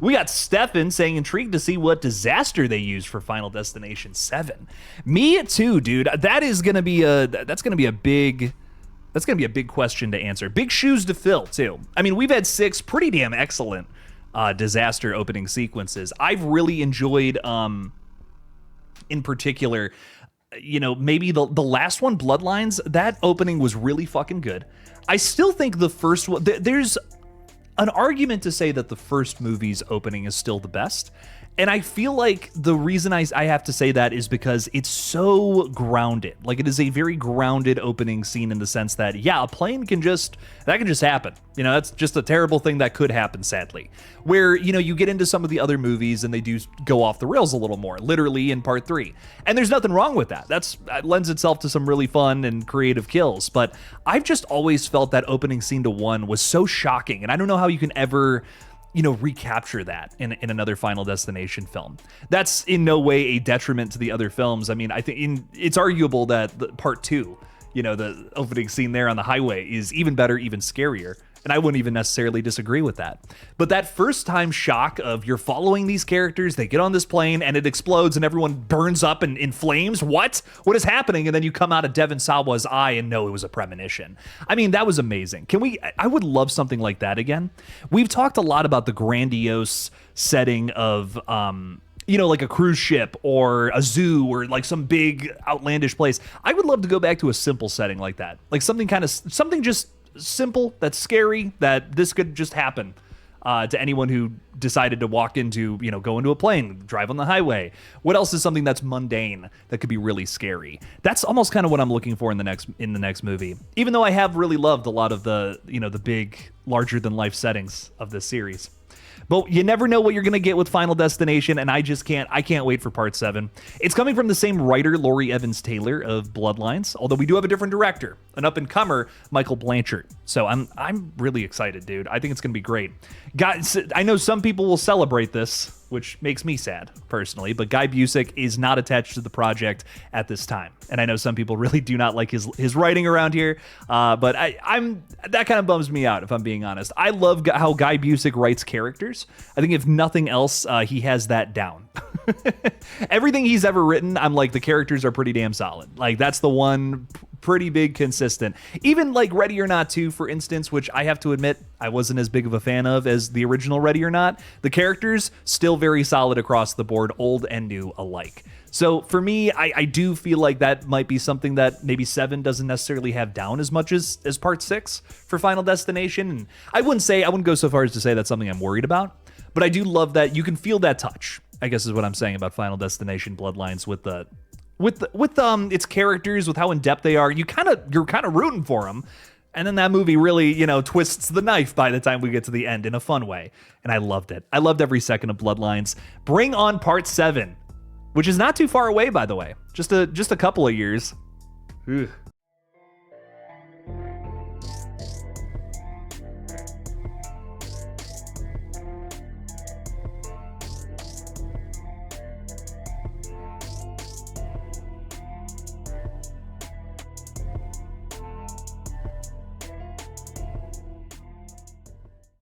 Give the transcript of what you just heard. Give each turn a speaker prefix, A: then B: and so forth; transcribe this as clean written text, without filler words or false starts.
A: We got Stefan saying intrigued to see what disaster they use for Final Destination 7. Me too, dude. That's gonna be a big question to answer. Big shoes to fill too. I mean, we've had 6 pretty damn excellent disaster opening sequences. I've really enjoyed, in particular, maybe the last one, Bloodlines. That opening was really fucking good. I still think the first one, there's an argument to say that the first movie's opening is still the best. And I feel like the reason I have to say that is because it's so grounded. Like, it is a very grounded opening scene in the sense that, yeah, a plane can just happen. That's just a terrible thing that could happen, sadly. Where, you get into some of the other movies and they do go off the rails a little more, literally in part 3. And there's nothing wrong with that. That lends itself to some really fun and creative kills. But I've just always felt that opening scene to 1 was so shocking. And I don't know how you can ever recapture that in another Final Destination film. That's in no way a detriment to the other films. I mean, I think it's arguable that part 2, the opening scene there on the highway is even better, even scarier. And I wouldn't even necessarily disagree with that. But that first time shock of you're following these characters, they get on this plane and it explodes and everyone burns up and in flames. What is happening? And then you come out of Devon Sawa's eye and know it was a premonition. I mean, that was amazing. I would love something like that again. We've talked a lot about the grandiose setting of, like a cruise ship or a zoo or like some big outlandish place. I would love to go back to a simple setting like that. Like something just simple, that's scary, that this could just happen to anyone who decided to walk into, go into a plane, drive on the highway. What else is something that's mundane that could be really scary? That's almost kind of what I'm looking for in the next movie. Even though I have really loved a lot of the, the big, larger than life settings of this series. But you never know what you're going to get with Final Destination, and I can't wait for part 7. It's coming from the same writer, Laurie Evans Taylor of Bloodlines, although we do have a different director, an up-and-comer, Michael Blanchard. So I'm really excited, dude. I think it's going to be great. Guys, I know some people will celebrate this, which makes me sad, personally, but Guy Busick is not attached to the project at this time. And I know some people really do not like his writing around here, but that kind of bums me out, if I'm being honest. I love how Guy Busick writes characters. I think if nothing else, he has that down. Everything he's ever written, I'm like, the characters are pretty damn solid. Like, that's the one pretty big consistent. Even like Ready or Not 2, for instance, which I have to admit I wasn't as big of a fan of as the original Ready or Not. The characters still very solid across the board, old and new alike. So for me, I do feel like that might be something that maybe 7 doesn't necessarily have down as much as part 6 for Final Destination. And I wouldn't go so far as to say that's something I'm worried about, but I do love that you can feel that touch, I guess is what I'm saying about Final Destination Bloodlines with its characters, with how in depth they are. You're kind of rooting for them. And then that movie really, twists the knife by the time we get to the end in a fun way. And I loved it. I loved every second of Bloodlines. Bring on part 7, which is not too far away, by the way. Just a couple of years. Ugh.